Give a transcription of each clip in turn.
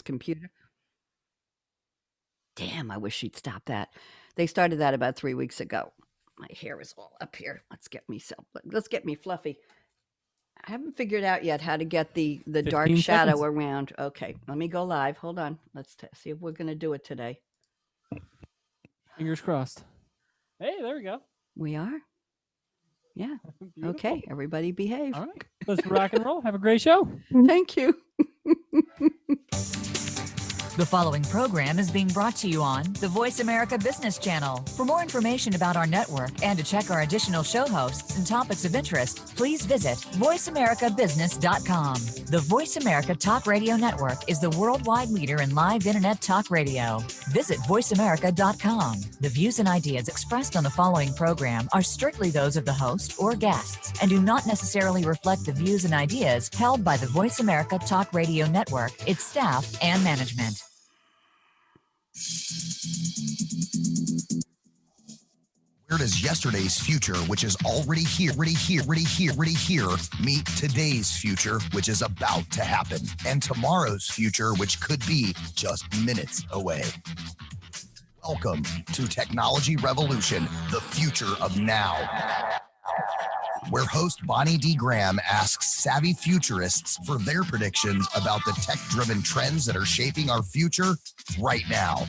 computer. Damn, I wish she'd stop that. They started that about 3 weeks ago. My hair is all up here. Let's get me fluffy. I haven't figured out yet how to get the dark 15 shadow seconds. around. Okay, let me go live. Hold on. Let's see if we're going to do it today. Fingers crossed. Hey, there we go. We are? Yeah. Beautiful. Okay, everybody behave. All right. Let's rock and roll. Have a great show. Thank you. The following program is being brought to you on the Voice America Business Channel. For more information about our network and to check our additional show hosts and topics of interest, please visit voiceamericabusiness.com. The Voice America Talk Radio Network is the worldwide leader in live internet talk radio. Visit voiceamerica.com. The views and ideas expressed on the following program are strictly those of the host or guests and do not necessarily reflect the views and ideas held by the Voice America Talk Radio Network, its staff, and management. Where does yesterday's future, which is already here, meet today's future, which is about to happen, and tomorrow's future, which could be just minutes away? Welcome to Technology Revolution, the future of now, where host Bonnie D. Graham asks savvy futurists for their predictions about the tech-driven trends that are shaping our future right now.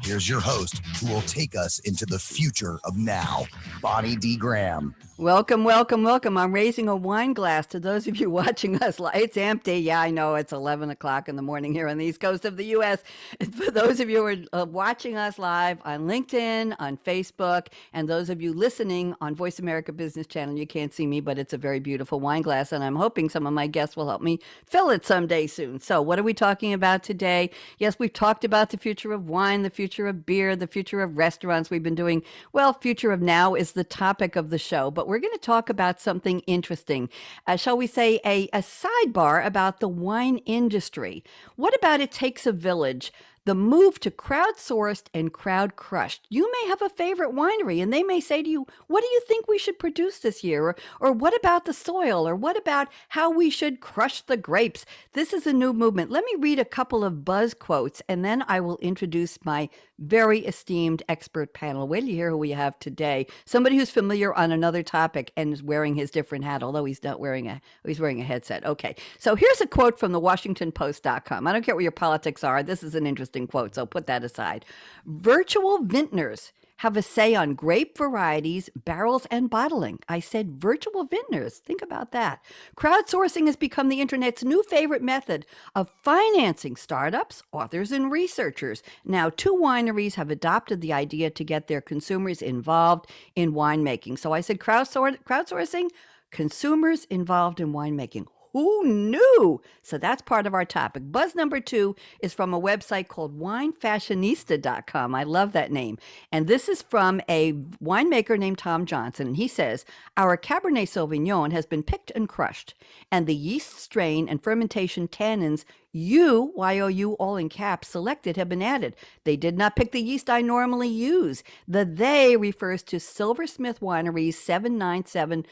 Here's your host, who will take us into the future of now, Bonnie D. Graham. Welcome, welcome, welcome. I'm raising a wine glass to those of you watching us. It's empty. Yeah, I know it's 11 o'clock in the morning here on the East Coast of the U.S. And for those of you who are watching us live on LinkedIn, on Facebook, and those of you listening on Voice America Business Channel, you can't see me, but it's a very beautiful wine glass, and I'm hoping some of my guests will help me fill it someday soon. So what are we talking about today? Yes, we've talked about the future of wine, the future of beer, the future of restaurants. We've been doing, well, future of now is the topic of the show, but we're going to talk about something interesting. Shall we say a sidebar about the wine industry. What about It Takes a Village? The move to crowdsourced and crowd crushed. You may have a favorite winery and they may say to you, what do you think we should produce this year? Or what about the soil? Or what about how we should crush the grapes? This is a new movement. Let me read a couple of buzz quotes and then I will introduce my very esteemed expert panel. Wait till you hear who we have today. Somebody who's familiar on another topic and is wearing his different hat, although he's wearing a headset. Okay, so here's a quote from the WashingtonPost.com. I don't care what your politics are. This is an interesting quote, so put that aside. Virtual vintners have a say on grape varieties, barrels, and bottling. I said virtual vintners. Think about that. Crowdsourcing has become the internet's new favorite method of financing startups, authors, and researchers. Now, 2 wineries have adopted the idea to get their consumers involved in winemaking. So I said crowdsourcing, consumers involved in winemaking. Who knew? So that's part of our topic. Buzz number 2 is from a website called winefashionista.com. I love that name. And this is from a winemaker named Tom Johnson. And he says, our Cabernet Sauvignon has been picked and crushed, and the yeast strain and fermentation tannins you, Y-O-U, all in caps, selected have been added. They did not pick the yeast I normally use. The they refers to Silversmith Winery's 797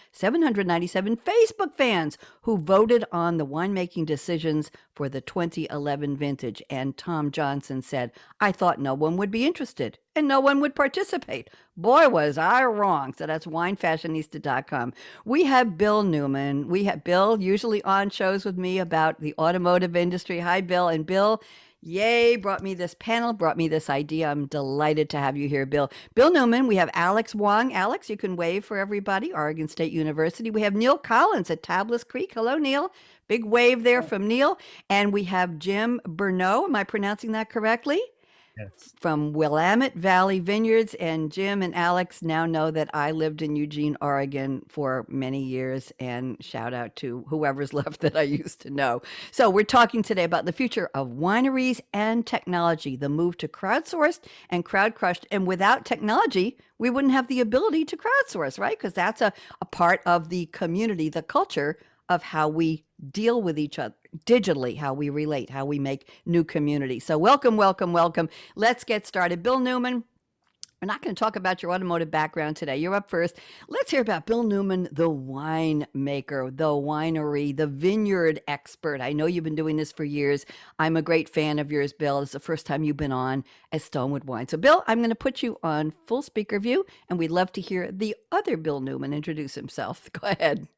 Facebook fans who voted on the winemaking decisions for the 2011 vintage. And Tom Johnson said, I thought no one would be interested and no one would participate. Boy, was I wrong. So that's winefashionista.com. We have Bill Newman. We have Bill usually on shows with me about the automotive industry. Hi, Bill. And Bill, yay, brought me this panel, brought me this idea. I'm delighted to have you here, Bill. Bill Newman, we have Alex Wong. Alex, you can wave for everybody, Oregon State University. We have Neil Collins at Tablas Creek. Hello, Neil. Big wave there from Neil. And we have Jim Bernau. Am I pronouncing that correctly? Yes. From Willamette Valley Vineyards. And Jim and Alex now know that I lived in Eugene, Oregon for many years, and shout out to whoever's left that I used to know. So we're talking today about the future of wineries and technology, the move to crowdsourced and crowd crushed. And without technology, we wouldn't have the ability to crowdsource, right? Because that's a part of the community, the culture of how we deal with each other digitally, how we relate, how we make new community. So welcome, welcome, welcome. Let's get started. Bill Newman, We're not going to talk about your automotive background today. You're up first. Let's hear about Bill Newman, the winemaker, the winery, the vineyard expert. I know you've been doing this for years. I'm a great fan of yours, Bill. It's the first time you've been on as Stonewood Wine. So, Bill, I'm going to put you on full speaker view, and we'd love to hear the other Bill Newman introduce himself. Go ahead.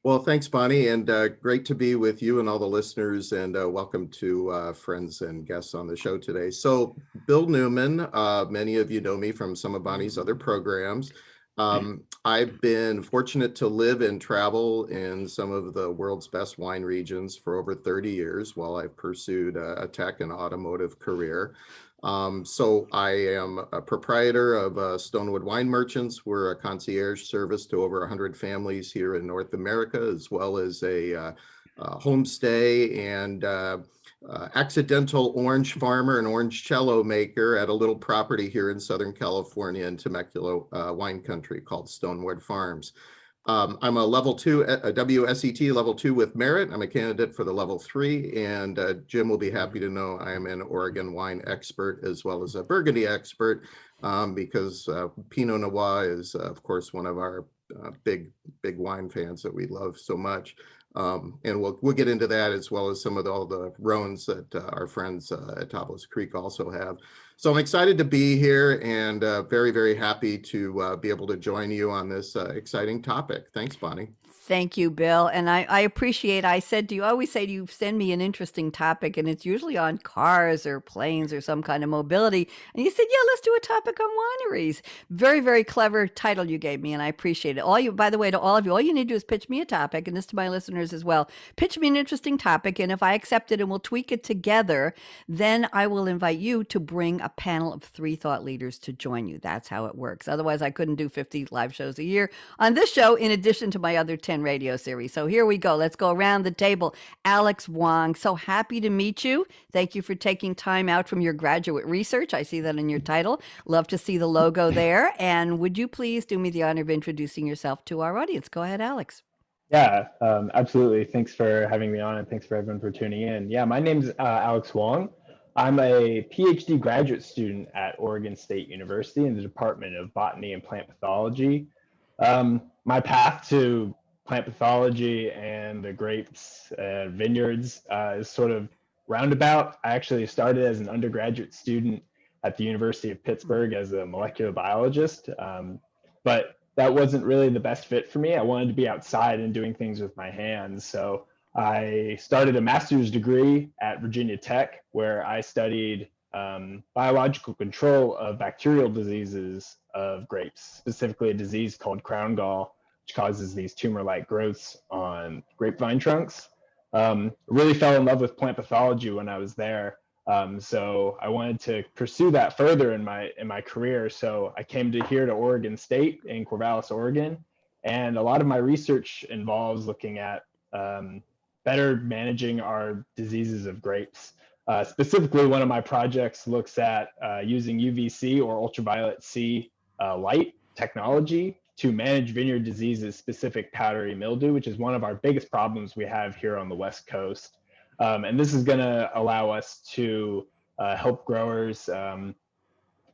Well, thanks, Bonnie, and great to be with you and all the listeners, and welcome to friends and guests on the show today. So, Bill Newman, many of you know me from some of Bonnie's other programs. I've been fortunate to live and travel in some of the world's best wine regions for over 30 years while I've pursued a tech and automotive career. So I am a proprietor of Stonewood Wine Merchants. We're a concierge service to over 100 families here in North America, as well as a homestay and accidental orange farmer and orange cello maker at a little property here in Southern California in Temecula wine country called Stonewood Farms. I'm a level 2, a WSET level 2 with merit. I'm a candidate for the level 3, and Jim will be happy to know I am an Oregon wine expert as well as a Burgundy expert, because Pinot Noir is, of course, one of our big wine fans that we love so much. And we'll get into that, as well as some of all the Rhones that our friends at Tablas Creek also have. So I'm excited to be here, and very, very happy to be able to join you on this exciting topic. Thanks, Bonnie. Thank you, Bill. And I appreciate, I said to you, I always say to you, send me an interesting topic, and it's usually on cars or planes or some kind of mobility. And you said, yeah, let's do a topic on wineries. Very, very clever title you gave me, and I appreciate it. By the way, to all of you, all you need to do is pitch me a topic, and this to my listeners as well. Pitch me an interesting topic, and if I accept it and we'll tweak it together, then I will invite you to bring a panel of 3 thought leaders to join you. That's how it works. Otherwise, I couldn't do 50 live shows a year on this show, in addition to my other 10 radio series. So here we go. Let's go around the table. Alex Wong, so happy to meet you. Thank you for taking time out from your graduate research. I see that in your title. Love to see the logo there. And would you please do me the honor of introducing yourself to our audience? Go ahead, Alex. Yeah, absolutely. Thanks for having me on, and thanks for everyone for tuning in. Yeah, my name's Alex Wong. I'm a PhD graduate student at Oregon State University in the Department of Botany and Plant Pathology. My path to plant pathology and the grapes vineyards is sort of roundabout. I actually started as an undergraduate student at the University of Pittsburgh as a molecular biologist, but that wasn't really the best fit for me. I wanted to be outside and doing things with my hands. So I started a master's degree at Virginia Tech, where I studied biological control of bacterial diseases of grapes, specifically a disease called crown gall, which causes these tumor-like growths on grapevine trunks. Really fell in love with plant pathology when I was there. So I wanted to pursue that further in my career. So I came here to Oregon State in Corvallis, Oregon. And a lot of my research involves looking at better managing our diseases of grapes. Specifically, one of my projects looks at using UVC or ultraviolet C light technology to manage vineyard diseases, specific powdery mildew, which is one of our biggest problems we have here on the West Coast. And this is going to allow us to help growers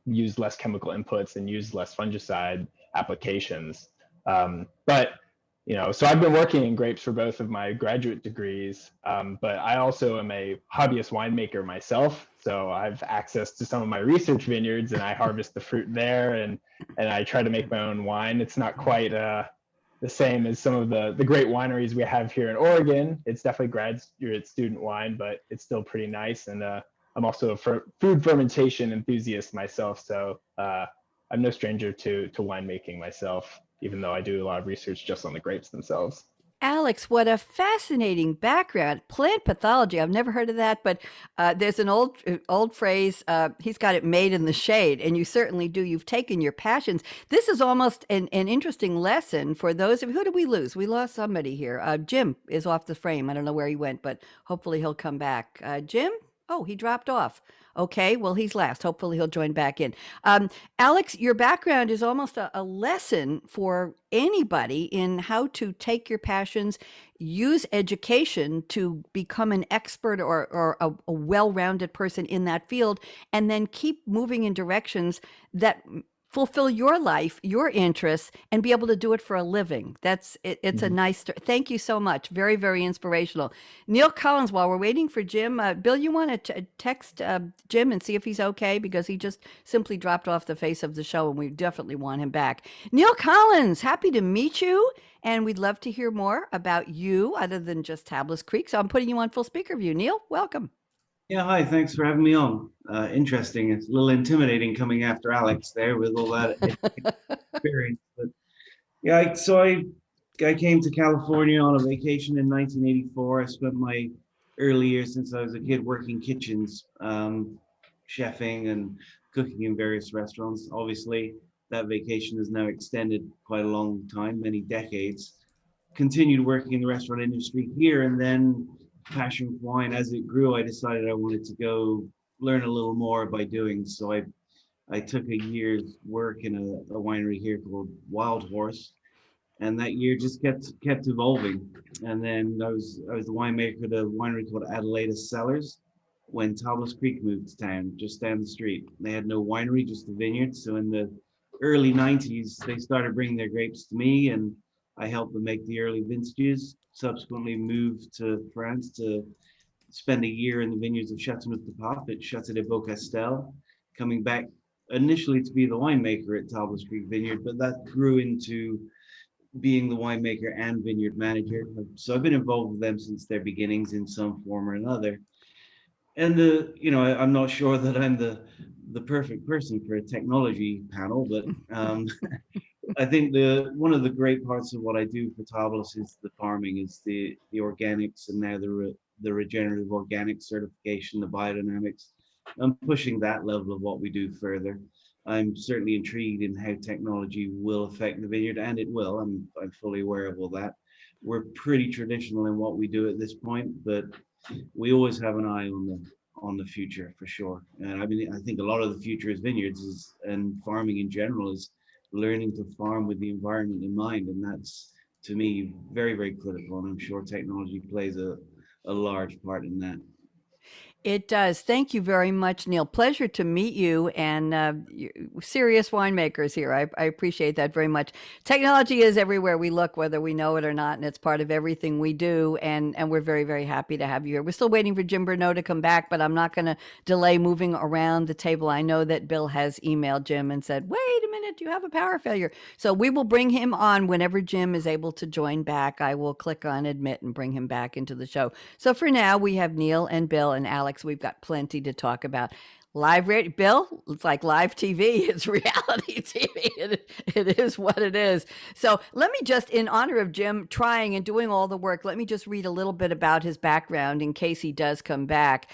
use less chemical inputs and use less fungicide applications. So I've been working in grapes for both of my graduate degrees, but I also am a hobbyist winemaker myself. So I have access to some of my research vineyards, and I harvest the fruit there, and I try to make my own wine. It's not quite the same as some of the great wineries we have here in Oregon. It's definitely graduate student wine, but it's still pretty nice. And I'm also a food fermentation enthusiast myself, so I'm no stranger to winemaking myself, even though I do a lot of research just on the grapes themselves. Alex, what a fascinating background. Plant pathology. I've never heard of that, but there's an old phrase, he's got it made in the shade, and you certainly do. You've taken your passions. This is almost an interesting lesson for those of, who did we lose? We lost somebody here. Jim is off the frame. I don't know where he went, but hopefully he'll come back. Jim? Oh, he dropped off. Okay, well, he's last. Hopefully, he'll join back in. Alex, your background is almost a lesson for anybody in how to take your passions, use education to become an expert or a well-rounded person in that field, and then keep moving in directions that fulfill your life, your interests, and be able to do it for a living. That's it. It's a nice. Thank you so much. Very, very inspirational. Neil Collins, while we're waiting for Jim, Bill, you want to text Jim and see if he's okay, because he just simply dropped off the face of the show and we definitely want him back. Neil Collins, happy to meet you. And we'd love to hear more about you other than just Tablas Creek. So I'm putting you on full speaker view. Neil, welcome. Yeah, hi, thanks for having me on. Interesting. It's a little intimidating coming after Alex there with all that experience. But yeah, I came to California on a vacation in 1984. I spent my early years since I was a kid working kitchens, chefing and cooking in various restaurants. Obviously, that vacation has now extended quite a long time, many decades. Continued working in the restaurant industry here, and then passion for wine. As it grew, I decided I wanted to go learn a little more by doing. So I took a year's work in a winery here called Wild Horse, and that year just kept evolving. And then I was the winemaker at a winery called Adelaide Cellars when Tablas Creek moved to town, just down the street. They had no winery, just a vineyard. So in the early 90s, they started bringing their grapes to me, and I helped them make the early vintages. Subsequently moved to France to spend a year in the vineyards of Châteauneuf-du-Pape at Château de Beaucastel, coming back initially to be the winemaker at Tablas Creek Vineyard, but that grew into being the winemaker and vineyard manager. So I've been involved with them since their beginnings in some form or another. And I'm not sure that I'm the perfect person for a technology panel, but I think one of the great parts of what I do for Tablas is the farming, is the organics, and now the regenerative organic certification, the biodynamics. I'm pushing that level of what we do further. I'm certainly intrigued in how technology will affect the vineyard, and it will. I'm fully aware of all that. We're pretty traditional in what we do at this point, but we always have an eye on the future for sure. And I mean, I think a lot of the future is vineyards and farming in general is learning to farm with the environment in mind, and that's, to me, very, very critical, and I'm sure technology plays a large part in that. It does. Thank you very much, Neil. Pleasure to meet you, and serious winemakers here. I appreciate that very much. Technology is everywhere we look, whether we know it or not, and it's part of everything we do, and we're very, very happy to have you here. We're still waiting for Jim Bernau to come back, but I'm not going to delay moving around the table. I know that Bill has emailed Jim and said, wait a minute, you have a power failure. So we will bring him on whenever Jim is able to join back. I will click on admit and bring him back into the show. So for now, we have Neil and Bill and Alex. We've got plenty to talk about. Live radio, Bill, it's like live TV. It's reality TV. It is what it is. So let me just, in honor of Jim trying and doing all the work, let me just read a little bit about his background in case he does come back.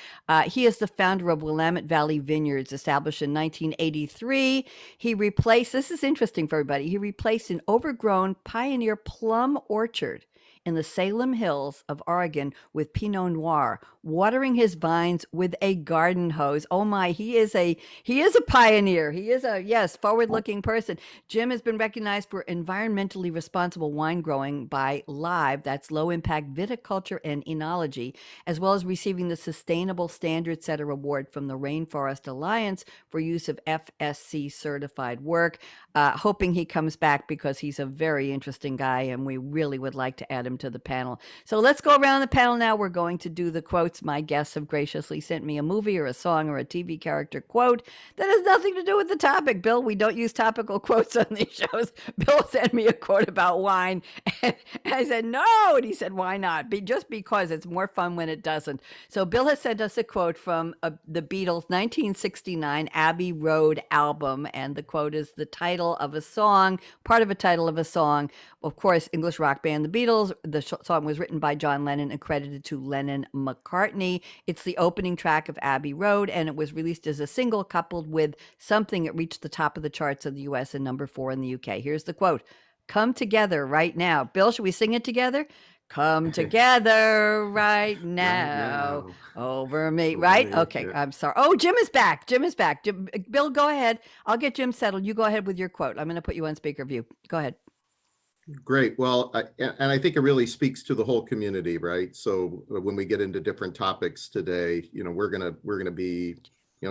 He is the founder of Willamette Valley Vineyards, established in 1983. He replaced, this is interesting for everybody, he replaced an overgrown pioneer plum orchard in the Salem Hills of Oregon with Pinot Noir, watering his vines with a garden hose. Oh my, he is a pioneer. He is a, forward-looking person. Jim has been recognized for environmentally responsible wine growing by LIVE, that's Low Impact Viticulture and Enology, as well as receiving the Sustainable Standard Setter Award from the Rainforest Alliance for use of FSC certified work. Hoping he comes back because he's a very interesting guy and we really would like to add him to the panel. So let's go around the panel now. We're going to do the quotes. My guests have graciously sent me a movie or a song or a TV character quote that has nothing to do with the topic. Bill, we don't use topical quotes on these shows. Bill sent me a quote about wine and I said, no. And he said, why not? Just because it's more fun when it doesn't. So Bill has sent us a quote from the Beatles' 1969 Abbey Road album. And the quote is the title of a song, part of a title of a song. Of course, English rock band The Beatles. The song was written by John Lennon and credited to Lennon-McCartney. It's the opening track of Abbey Road, and it was released as a single coupled with something that reached the top of the charts in the U.S. and number 4 in the UK. Here's the quote. Come together right now. Bill, should we sing it together? Come together right Right now now. over me. Over Right? me, Okay. yeah. I'm sorry. Oh, Jim is back. Jim is back. Bill, go ahead. I'll get Jim settled. You go ahead with your quote. I'm going to put you on speaker view. Go ahead. Great. Well, and I think it really speaks to the whole community, right? So when we get into different topics today, we're gonna be,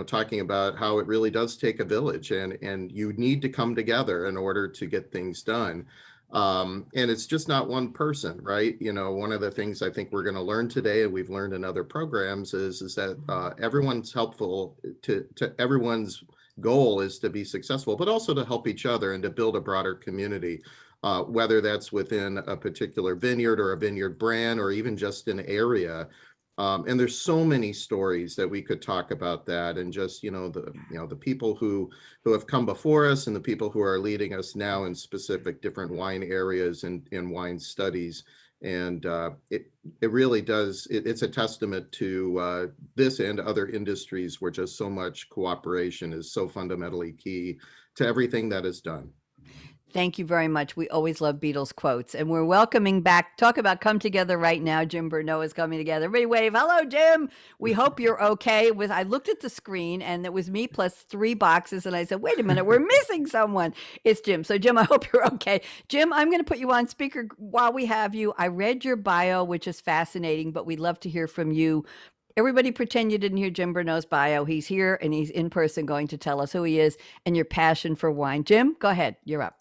talking about how it really does take a village, and you need to come together in order to get things done. And it's just not one person, right? One of the things I think we're going to learn today, and we've learned in other programs, is that everyone's helpful to everyone's goal is to be successful, but also to help each other and to build a broader community. Whether that's within a particular vineyard or a vineyard brand or even just an area. And there's so many stories that we could talk about that, and just, the people who have come before us and the people who are leading us now in specific different wine areas and in wine studies. And it really does, it's a testament to this and other industries where just so much cooperation is so fundamentally key to everything that is done. Thank you very much. We always love Beatles quotes, and we're welcoming back. Talk about come together right now. Jim Bernau is coming together. Everybody wave. Hello, Jim. We hope you're okay. I looked at the screen and it was me plus 3 boxes. And I said, wait a minute, we're missing someone. It's Jim. So Jim, I hope you're okay. Jim, I'm going to put you on speaker while we have you. I read your bio, which is fascinating, but we'd love to hear from you. Everybody pretend you didn't hear Jim Bernau's bio. He's here and he's in person going to tell us who he is and your passion for wine. Jim, go ahead. You're up.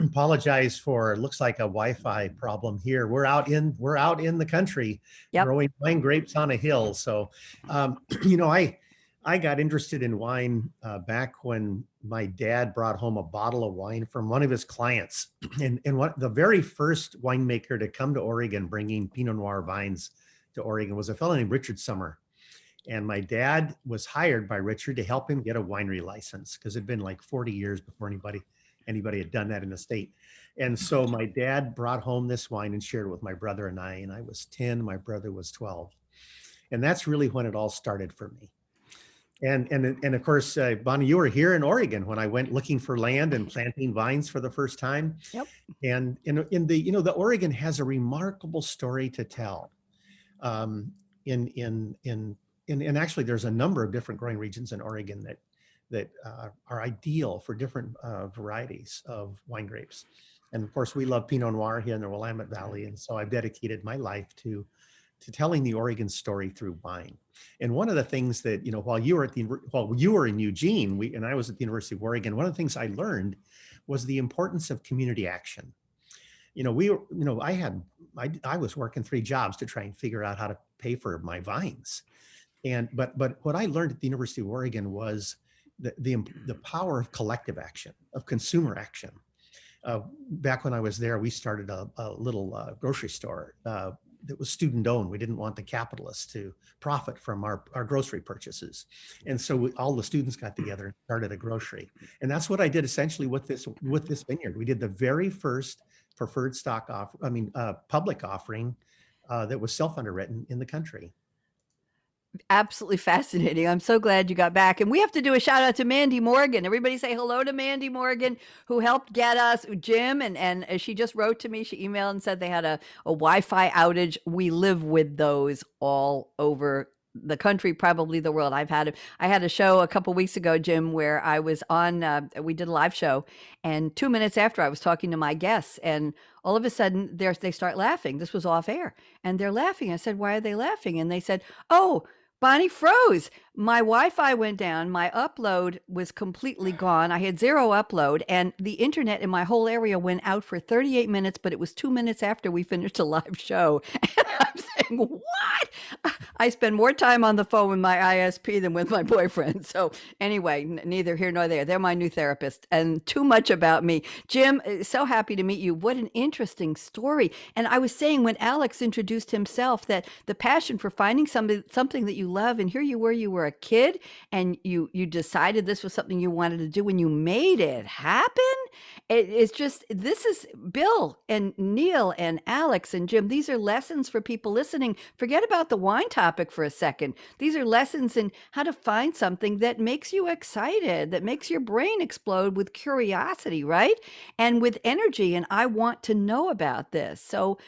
Apologize for, looks like a Wi-Fi problem here. We're out in the country. Yep. Growing wine grapes on a hill. So, I got interested in wine back when my dad brought home a bottle of wine from one of his clients, and the very first winemaker to come to Oregon bringing Pinot Noir vines to Oregon was a fellow named Richard Summer. And my dad was hired by Richard to help him get a winery license, because it'd been like 40 years before anybody had done that in the state. And so my dad brought home this wine and shared it with my brother and I was 10, my brother was 12. And that's really when it all started for me. And of course, Bonnie, you were here in Oregon when I went looking for land and planting vines for the first time. Yep. And the Oregon has a remarkable story to tell. And actually there's a number of different growing regions in Oregon that are ideal for different varieties of wine grapes. And of course, we love Pinot Noir here in the Willamette Valley. And so I've dedicated my life to telling the Oregon story through wine. And one of the things that, while you were in Eugene, and I was at the University of Oregon, one of the things I learned was the importance of community action. I was working 3 jobs to try and figure out how to pay for my vines. But what I learned at the University of Oregon was the power of collective action, of consumer action. Back when I was there, we started a little grocery store that was student owned. We didn't want the capitalists to profit from our grocery purchases. And so all the students got together and started a grocery. And that's what I did essentially with this vineyard. We did the very first preferred stock public offering that was self-underwritten in the country. Absolutely fascinating. I'm so glad you got back. And we have to do a shout out to Mandy Morgan. Everybody say hello to Mandy Morgan, who helped get us Jim. And she just wrote to me, she emailed and said they had a Wi-Fi outage. We live with those all over the country, probably the world. I had a show a couple weeks ago, Jim, where I was on, we did a live show, and 2 minutes after I was talking to my guests, and all of a sudden they start laughing. This was off air, and they're laughing. I said, why are they laughing? And they said, oh, Bonnie froze. My Wi-Fi went down. My upload was completely gone. I had 0 upload, and the internet in my whole area went out for 38 minutes, but it was 2 minutes after we finished a live show. And I'm saying, what? I spend more time on the phone with my ISP than with my boyfriend. So anyway, neither here nor there. They're my new therapist, and too much about me. Jim, so happy to meet you. What an interesting story. And I was saying when Alex introduced himself that the passion for finding something that you love, and here you were a kid and you decided this was something you wanted to do and you made it happen. It's just, this is Bill and Neil and Alex and Jim. These are lessons for people listening. Forget about the wine topic for a second. These are lessons in how to find something that makes you excited, that makes your brain explode with curiosity, right? And with energy. And I want to know about this. So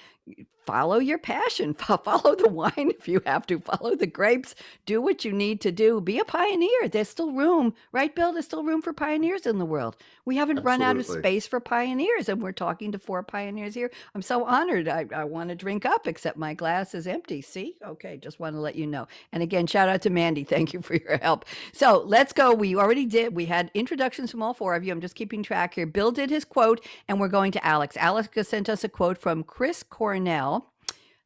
follow your passion, follow the wine if you have to, follow the grapes, do what you need to do, be a pioneer. There's still room, right, Bill? There's still room for pioneers in the world. We haven't run out of Absolutely. space for pioneers, and we're talking to 4 pioneers here. I'm so honored. I want to drink up, except my glass is empty. See? Okay, just want to let you know. And again, shout out to Mandy. Thank you for your help. So let's go. We already did. We had introductions from all 4 of you. I'm just keeping track here. Bill did his quote, and we're going to Alex. Alex sent us a quote from Chris Cornell.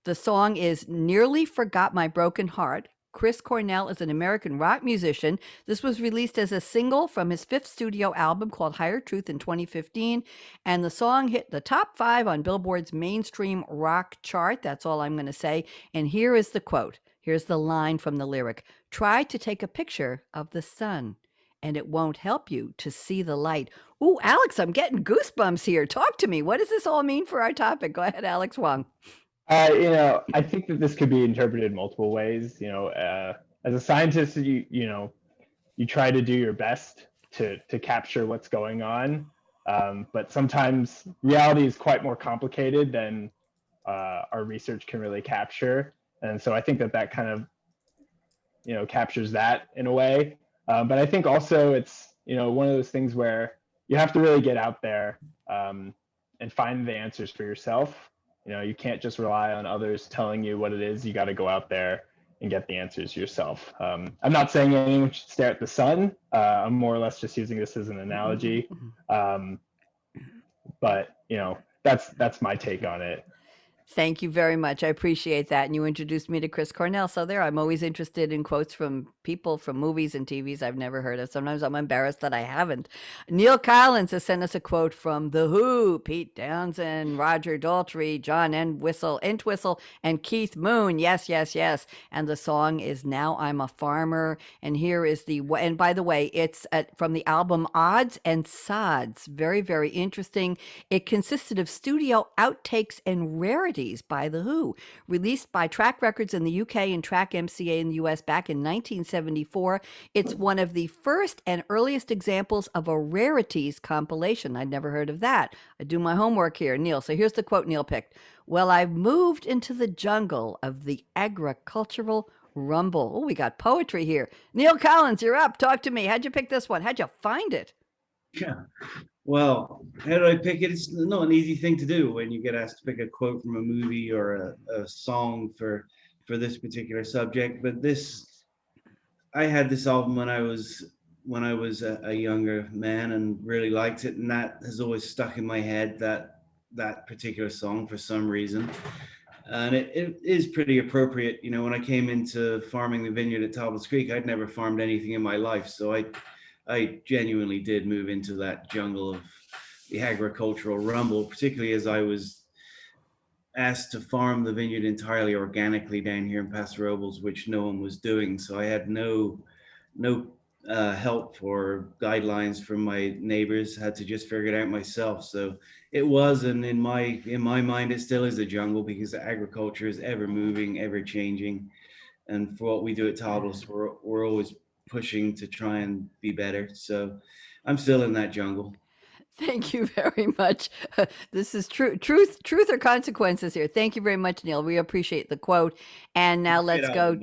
The song is Nearly Forgot My Broken Heart. Chris Cornell is an American rock musician. This was released as a single from his 5th studio album called Higher Truth in 2015. And the song hit the top 5 on Billboard's mainstream rock chart. That's all I'm going to say. And here is the quote. Here's the line from the lyric. Try to take a picture of the sun, and it won't help you to see the light. Ooh, Alex, I'm getting goosebumps here. Talk to me. What does this all mean for our topic? Go ahead, Alex Wong. I think that this could be interpreted multiple ways. As a scientist, you try to do your best to capture what's going on, but sometimes reality is quite more complicated than our research can really capture, and so I think that kind of captures that in a way. But I think also it's one of those things where you have to really get out there and find the answers for yourself. You can't just rely on others telling you what it is. You got to go out there and get the answers yourself. I'm not saying anyone should stare at the sun. I'm more or less just using this as an analogy. But that's my take on it. Thank you very much. I appreciate that. And you introduced me to Chris Cornell. So there, I'm always interested in quotes from people from movies and TVs I've never heard of. Sometimes I'm embarrassed that I haven't. Neil Collins has sent us a quote from The Who, Pete Townsend, Roger Daltrey, John Entwistle, and Keith Moon. Yes, yes, yes. And the song is Now I'm a Farmer. And here is and by the way, it's from the album Odds and Sods. Very, very interesting. It consisted of studio outtakes and rarities by The Who, released by Track Records in the UK and Track MCA in the US back in 1974. It's one of the first and earliest examples of a rarities compilation. I'd never heard of that. I do my homework here, Neil. So here's the quote Neil picked. Well, I've moved into the jungle of the agricultural rumble. Oh, we got poetry here. Neil Collins, you're up. Talk to me. How'd you pick this one? How'd you find it? Yeah. Well, how do I pick it? It's not an easy thing to do when you get asked to pick a quote from a movie or a song for this particular subject. But I had this album when I was a younger man and really liked it, and that has always stuck in my head, that particular song for some reason. And it is pretty appropriate. When I came into farming the vineyard at Tablas Creek, I'd never farmed anything in my life, so I genuinely did move into that jungle of the agricultural rumble, particularly as I was asked to farm the vineyard entirely organically down here in Paso Robles, which no one was doing. So I had no help or guidelines from my neighbors. Had to just figure it out myself. So it was, and in my mind, it still is a jungle, because agriculture is ever moving, ever changing. And for what we do at Tablas, we're always pushing to try and be better. So I'm still in that jungle. Thank you very much. This is truth or consequences here. Thank you very much, Neil. We appreciate the quote. And now let's go.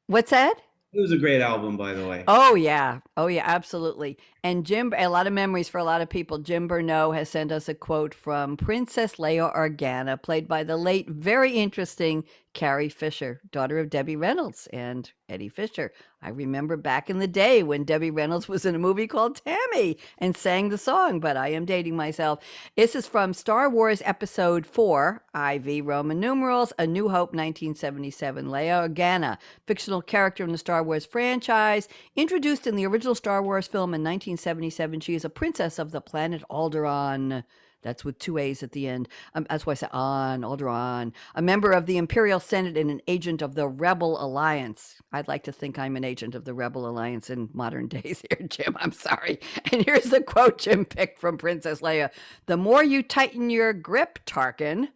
What's that? It was a great album, by the way. Oh yeah, absolutely. And Jim, a lot of memories for a lot of people. Jim Bernau has sent us a quote from Princess Leia Organa, played by the late, very interesting Carrie Fisher, daughter of Debbie Reynolds and Eddie Fisher. I remember back in the day when Debbie Reynolds was in a movie called Tammy and sang the song, but I am dating myself. This is from Star Wars Episode 4, IV Roman numerals, A New Hope, 1977. Leia Organa, fictional character in the Star Wars franchise, introduced in the original Star Wars film in 1977. She is a princess of the planet Alderaan. That's with 2 A's at the end. That's why I said Alderaan. A member of the Imperial Senate and an agent of the Rebel Alliance. I'd like to think I'm an agent of the Rebel Alliance in modern days here, Jim. I'm sorry. And here's the quote Jim picked from Princess Leia. The more you tighten your grip, Tarkin,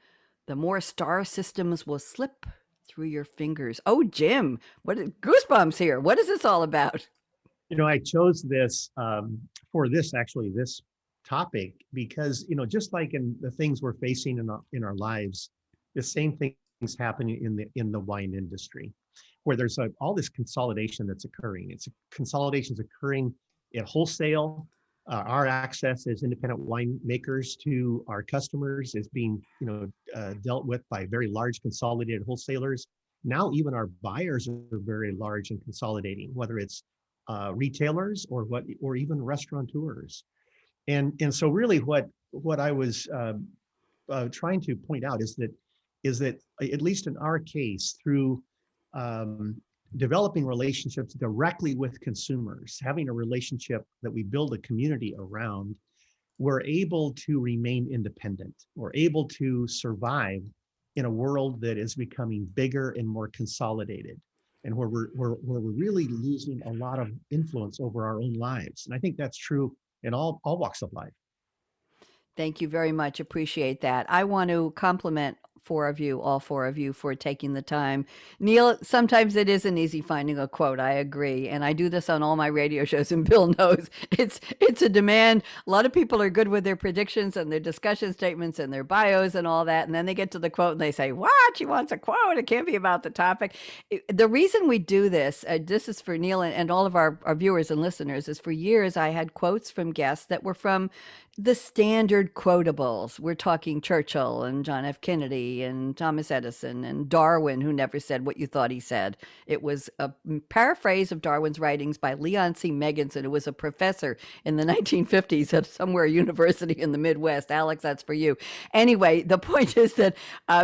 the more star systems will slip through your fingers. Oh, Jim, goosebumps here. What is this all about? I chose this for this topic because, just like in the things we're facing in our lives, the same things happening in the wine industry, where there's all this consolidation that's occurring. Consolidations occurring at wholesale. Our access as independent winemakers to our customers is being, dealt with by very large consolidated wholesalers. Now, even our buyers are very large and consolidating, whether it's retailers or even restaurateurs. And so, really, what I was trying to point out is that at least in our case, through developing relationships directly with consumers, having a relationship that we build a community around, we're able to remain independent. We're able to survive in a world that is becoming bigger and more consolidated, and where we're really losing a lot of influence over our own lives. And I think that's true in all walks of life. Thank you very much. Appreciate that. I want to compliment all four of you, for taking the time. Neil, sometimes it isn't easy finding a quote. I agree. And I do this on all my radio shows, and Bill knows it's a demand. A lot of people are good with their predictions and their discussion statements and their bios and all that. And then they get to the quote and they say, what? She wants a quote. It can't be about the topic. The reason we do this, this is for Neil and all of our viewers and listeners, is for years I had quotes from guests that were from the standard quotables. We're talking Churchill and John F. Kennedy and Thomas Edison and Darwin, who never said what you thought he said. It was a paraphrase of Darwin's writings by Leon C. Megginson, who was a professor in the 1950s at somewhere university in the Midwest. Alex, that's for you. Anyway, the point is that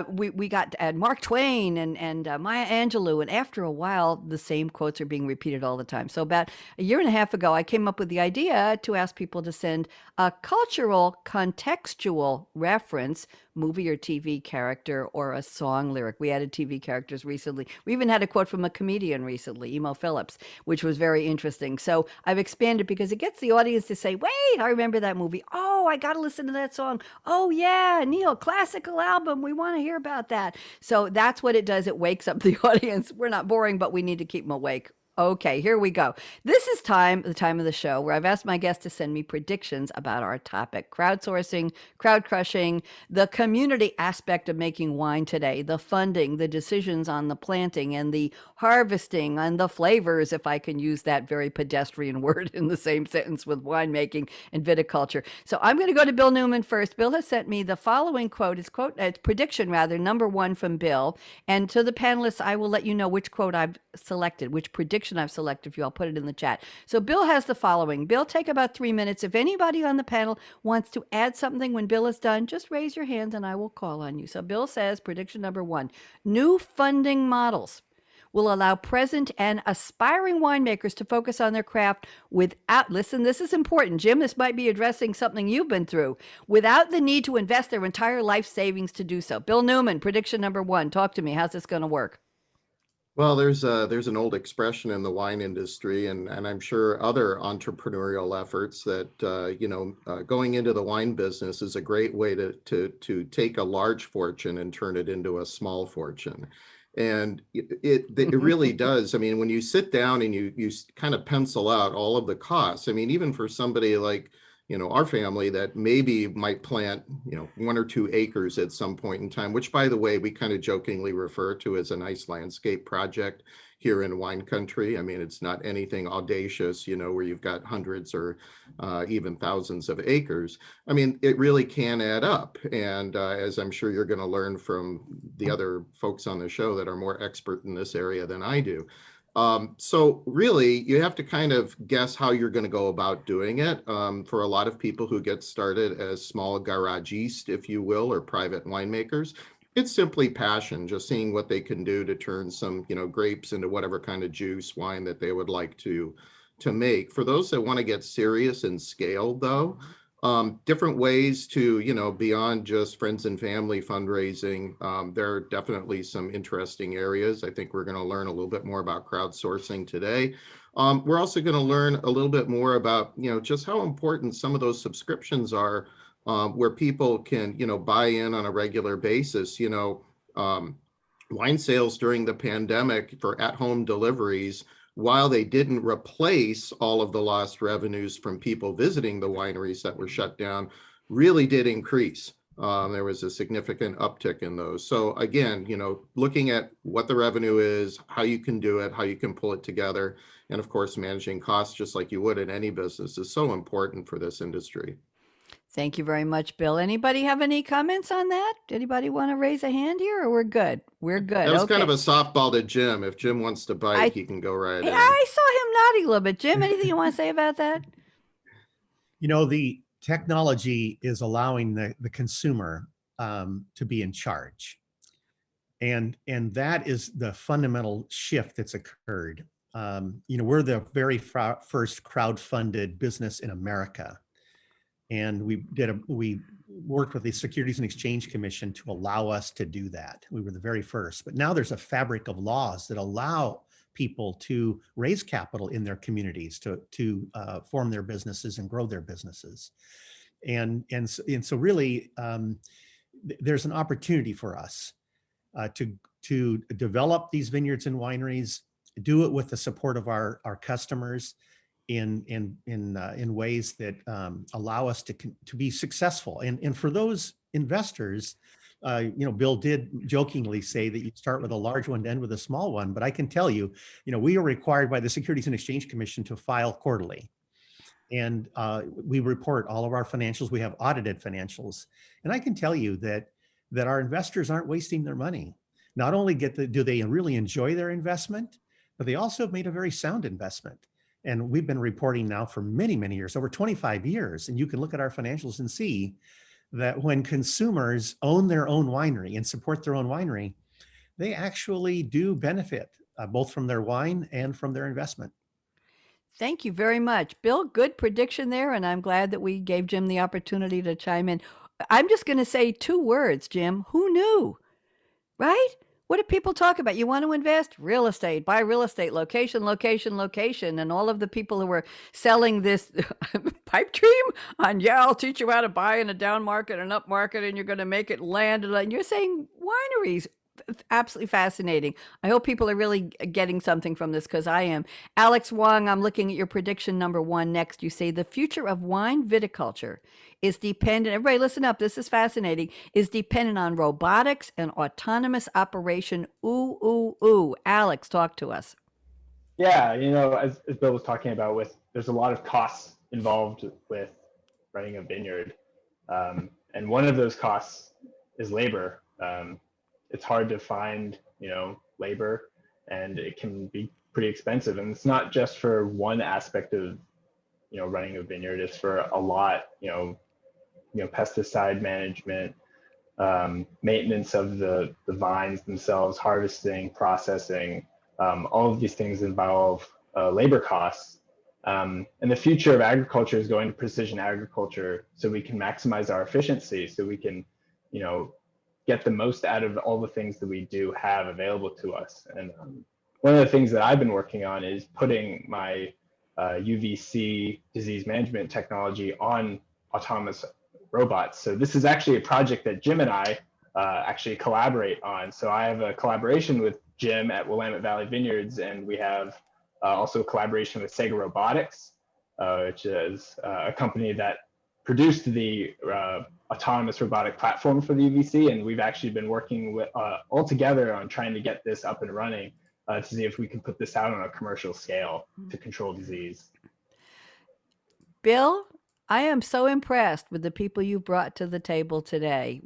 we got to add Mark Twain and Maya Angelou, and after a while, the same quotes are being repeated all the time. So about a year and a half ago, I came up with the idea to ask people to send a cultural contextual reference, movie or TV character, or a song lyric. We added TV characters recently. We even had a quote from a comedian recently, Emo Phillips, which was very interesting. So I've expanded because it gets the audience to say, wait, I remember that movie. Oh, I got to listen to that song. Oh yeah, Neil, classical album. We want to hear about that. So that's what it does. It wakes up the audience. We're not boring, but we need to keep them awake. Okay, here we go. This is the time of the show where I've asked my guests to send me predictions about our topic: crowdsourcing, crowd crushing, the community aspect of making wine today, the funding, the decisions on the planting and the harvesting, and the flavors, if I can use that very pedestrian word in the same sentence with winemaking and viticulture. So I'm going to go to Bill Newman first. Bill has sent me the following quote. It's prediction rather, number one from Bill. And to the panelists, I will let you know which quote I've selected, which prediction I've selected for you. I'll put it in the chat. So Bill has the following. Bill, take about 3 minutes. If anybody on the panel wants to add something when Bill is done, just raise your hand and I will call on you. So Bill says, prediction number one, new funding models will allow present and aspiring winemakers to focus on their craft without, listen, this is important, Jim, this might be addressing something you've been through, without the need to invest their entire life savings to do so. Bill Newman, prediction number one. Talk to me. How's this going to work? Well, there's an old expression in the wine industry, and I'm sure other entrepreneurial efforts that going into the wine business is a great way to take a large fortune and turn it into a small fortune. And it really does. I mean, when you sit down and you kind of pencil out all of the costs, I mean, even for somebody like our family that maybe might plant 1 or 2 acres at some point in time, which, by the way, we kind of jokingly refer to as a nice landscape project here in wine country. I mean, it's not anything audacious, where you've got hundreds or even thousands of acres. I mean, it really can add up. And as I'm sure you're going to learn from the other folks on the show that are more expert in this area than I do. So really, you have to kind of guess how you're going to go about doing it. For a lot of people who get started as small garagistes, if you will, or private winemakers, it's simply passion, just seeing what they can do to turn some, grapes into whatever kind of juice, wine that they would like to make. For those that want to get serious and scale, though, different ways to, beyond just friends and family fundraising. There are definitely some interesting areas. I think we're going to learn a little bit more about crowdsourcing today. We're also going to learn a little bit more about, just how important some of those subscriptions are, where people can, buy in on a regular basis. Wine sales during the pandemic for at-home deliveries, while they didn't replace all of the lost revenues from people visiting the wineries that were shut down, really did increase. There was a significant uptick in those. So again, looking at what the revenue is, how you can do it, how you can pull it together, and of course, managing costs just like you would in any business is so important for this industry. Thank you very much, Bill. Anybody have any comments on that? Anybody want to raise a hand here, or we're good? We're good. That was kind of Okay. a softball to Jim. If Jim wants to bite, he can go right in. I saw him nodding a little bit. Jim, anything you want to say about that? The technology is allowing the consumer to be in charge. And that is the fundamental shift that's occurred. We're the very first crowd-funded business in America. And we worked with the Securities and Exchange Commission to allow us to do that. We were the very first. But now there's a fabric of laws that allow people to raise capital in their communities, to form their businesses and grow their businesses. And so really, there's an opportunity for us to develop these vineyards and wineries, do it with the support of our customers in ways that allow us to be successful. And for those investors, Bill did jokingly say that you start with a large one to end with a small one, but I can tell you, we are required by the Securities and Exchange Commission to file quarterly. And we report all of our financials. We have audited financials. And I can tell you that our investors aren't wasting their money. Not only do they really enjoy their investment, but they also have made a very sound investment. And we've been reporting now for many, many years, over 25 years. And you can look at our financials and see that when consumers own their own winery and support their own winery, they actually do benefit both from their wine and from their investment. Thank you very much, Bill. Good prediction there. And I'm glad that we gave Jim the opportunity to chime in. I'm just going to say 2 words, Jim. Who knew? Right? What do people talk about? You want to invest? Real estate, buy real estate, location, location, location. And all of the people who were selling this pipe dream on, I'll teach you how to buy in a down market and up market, and you're going to make it land. And you're saying wineries. Absolutely fascinating. I hope people are really getting something from this, because I am. Alex Wong, I'm looking at your prediction number 1 next. You say the future of wine viticulture is dependent, everybody listen up, this is fascinating, is dependent on robotics and autonomous operation. Ooh, ooh, ooh. Alex, talk to us. Yeah, as Bill was talking about, there's a lot of costs involved with running a vineyard. And one of those costs is labor. It's hard to find, labor, and it can be pretty expensive. And it's not just for one aspect of, running a vineyard. It's for a lot, pesticide management, maintenance of the vines themselves, harvesting, processing. All of these things involve labor costs. And the future of agriculture is going to precision agriculture, so we can maximize our efficiency, so we can, get the most out of all the things that we do have available to us. And one of the things that I've been working on is putting my UVC disease management technology on autonomous robots. So this is actually a project that Jim and I actually collaborate on. So I have a collaboration with Jim at Willamette Valley Vineyards, and we have also a collaboration with Sega Robotics, which is a company that produced the autonomous robotic platform for the UVC, and we've actually been working with all together on trying to get this up and running to see if we can put this out on a commercial scale to control disease. Bill, I am so impressed with the people you brought to the table today.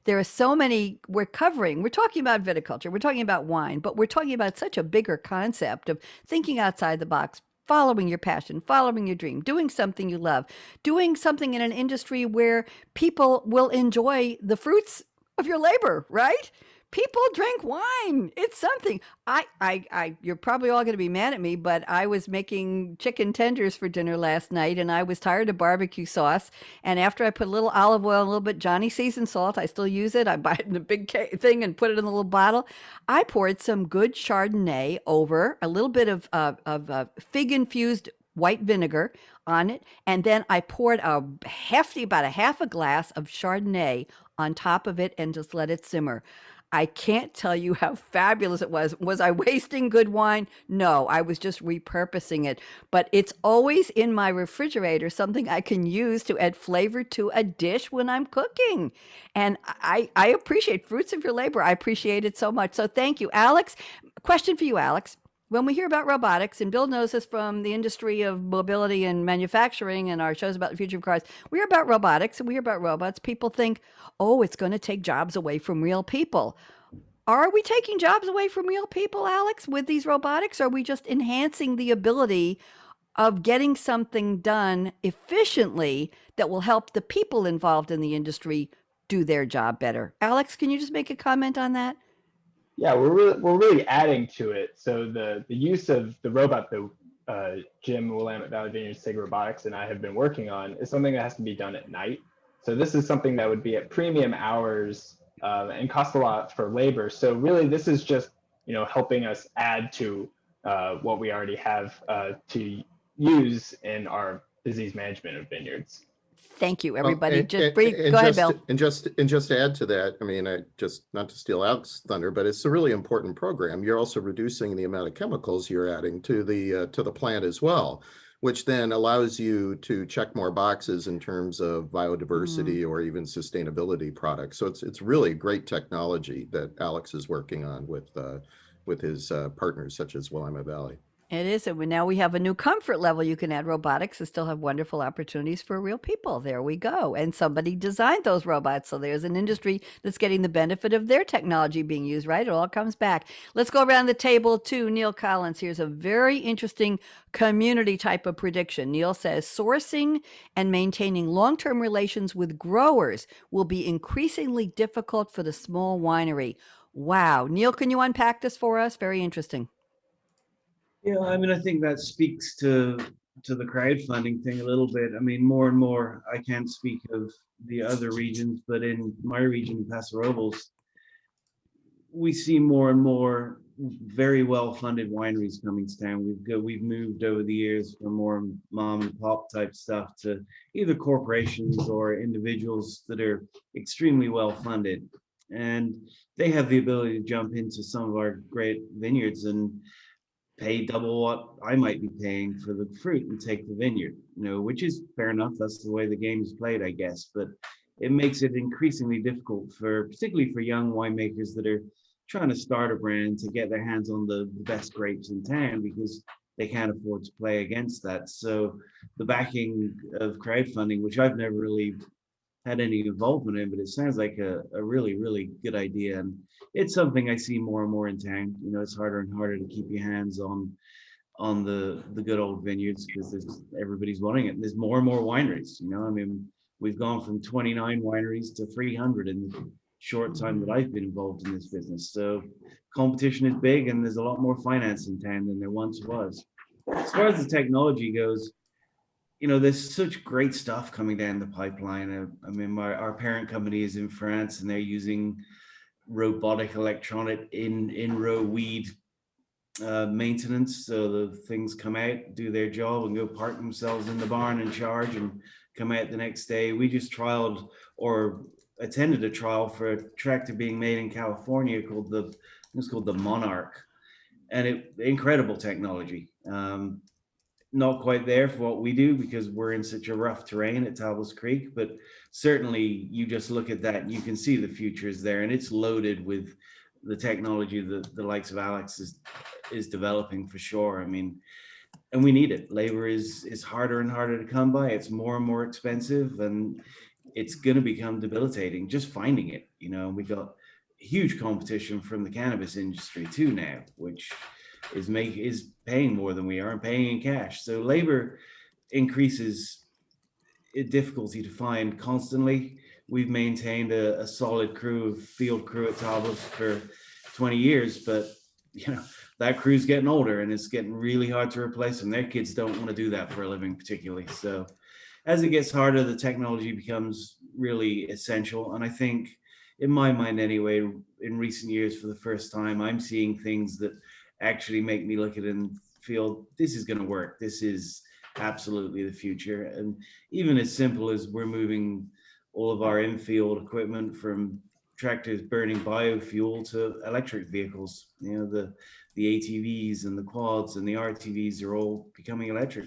There are so many we're talking about viticulture, we're talking about wine, but we're talking about such a bigger concept of thinking outside the box, following your passion, following your dream, doing something you love, doing something in an industry where people will enjoy the fruits of your labor, right? People drink wine. It's something. You're probably all going to be mad at me, but I was making chicken tenders for dinner last night, and I was tired of barbecue sauce. And after I put a little olive oil and a little bit Johnny seasoned salt, I still use it. I buy it in a big thing and put it in a little bottle. I poured some good Chardonnay over a little bit of fig infused white vinegar on it, and then I poured about a half a glass of Chardonnay on top of it and just let it simmer. I can't tell you how fabulous it was. Was I wasting good wine? No, I was just repurposing it. But it's always in my refrigerator, something I can use to add flavor to a dish when I'm cooking. And I appreciate fruits of your labor. I appreciate it so much. So thank you. Alex, question for you, Alex. When we hear about robotics, and Bill knows this from the industry of mobility and manufacturing and our shows about the future of cars, we hear about robotics and we hear about robots. People think, oh, it's going to take jobs away from real people. Are we taking jobs away from real people, Alex, with these robotics? Or are we just enhancing the ability of getting something done efficiently that will help the people involved in the industry do their job better? Alex, can you just make a comment on that? Yeah, we're really adding to it. So the use of the robot that Jim, Willamette Valley Vineyards, Sig Robotics, and I have been working on is something that has to be done at night. So this is something that would be at premium hours and cost a lot for labor. So really, this is just helping us add to what we already have to use in our disease management of vineyards. Thank you, everybody. And Go ahead, Bill. And just to add to that, I mean, not to steal Alex's thunder, but it's a really important program. You're also reducing the amount of chemicals you're adding to the plant as well, which then allows you to check more boxes in terms of biodiversity or even sustainability products. So it's really great technology that Alex is working on with his partners such as Willamette Valley. It is. And now we have a new comfort level. You can add robotics and still have wonderful opportunities for real people. There we go. And somebody designed those robots. So there's an industry that's getting the benefit of their technology being used, right? It all comes back. Let's go around the table to Neil Collins. Here's a very interesting community type of prediction. Neil says sourcing and maintaining long-term relations with growers will be increasingly difficult for the small winery. Wow. Neil, can you unpack this for us? Very interesting. Yeah, I mean, I think that speaks to the crowdfunding thing a little bit. I mean, more and more, I can't speak of the other regions, but in my region, Paso Robles, we see more and more very well-funded wineries coming to town. We've moved over the years from more mom and pop type stuff to either corporations or individuals that are extremely well-funded, and they have the ability to jump into some of our great vineyards and pay double what I might be paying for the fruit and take the vineyard, which is fair enough. That's the way the game is played, I guess. But it makes it increasingly difficult particularly for young winemakers that are trying to start a brand to get their hands on the best grapes in town because they can't afford to play against that. So the backing of crowdfunding, which I've never really had any involvement in, but it sounds like a really, really good idea. And it's something I see more and more in town. It's harder and harder to keep your hands on the good old vineyards because everybody's wanting it. And there's more and more wineries. I mean, we've gone from 29 wineries to 300 in the short time that I've been involved in this business. So competition is big and there's a lot more finance in town than there once was. As far as the technology goes, there's such great stuff coming down the pipeline. I mean, our parent company is in France and they're using robotic electronic in-row weed maintenance. So the things come out, do their job and go park themselves in the barn and charge and come out the next day. We just trialed or attended a trial for a tractor being made in California called the Monarch, and incredible technology. Not quite there for what we do because we're in such a rough terrain at Tablas Creek, but certainly you just look at that and you can see the future is there, and it's loaded with the technology that the likes of Alex is developing for sure. I mean, and we need it. Labor is harder and harder to come by. It's more and more expensive, and it's going to become debilitating just finding it. We got huge competition from the cannabis industry too now, which is paying more than we are and paying in cash. So labor increases difficulty to find constantly. We've maintained a solid field crew at Tablas for 20 years, but that crew's getting older and it's getting really hard to replace them. Their kids don't want to do that for a living particularly. So as it gets harder, the technology becomes really essential. And I think, in my mind anyway, in recent years, for the first time, I'm seeing things that actually make me look at it and feel this is going to work. This is absolutely the future. And even as simple as we're moving all of our in-field equipment from tractors burning biofuel to electric vehicles. You know, the ATVs and the quads and the RTVs are all becoming electric,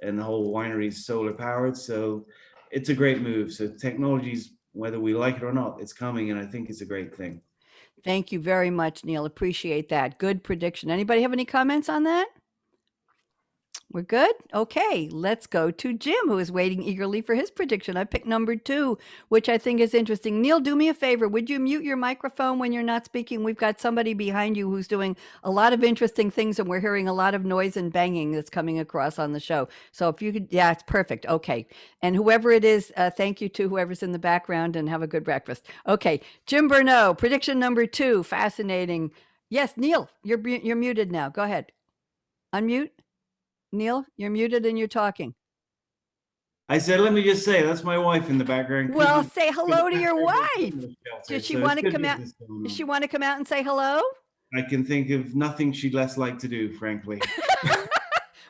and the whole winery is solar powered. So it's a great move. So technology's, whether we like it or not, it's coming, and I think it's a great thing. Thank you very much, Neil. Appreciate that. Good prediction. Anybody have any comments on that? We're good? Okay, let's go to Jim, who is waiting eagerly for his prediction. I picked number 2, which I think is interesting. Neil, do me a favor. Would you mute your microphone when you're not speaking? We've got somebody behind you who's doing a lot of interesting things, and we're hearing a lot of noise and banging that's coming across on the show. So if you could, yeah, it's perfect. Okay. And whoever it is, thank you to whoever's in the background, and have a good breakfast. Okay, Jim Bernau, prediction number 2, fascinating. Yes, Neil, you're muted now. Go ahead. Unmute. Neil, you're muted and you're talking. I said, let me just say, that's my wife in the background. Well, say hello to your wife. Does she want to come out? Does she want to come out and say hello? I can think of nothing she'd less like to do, frankly.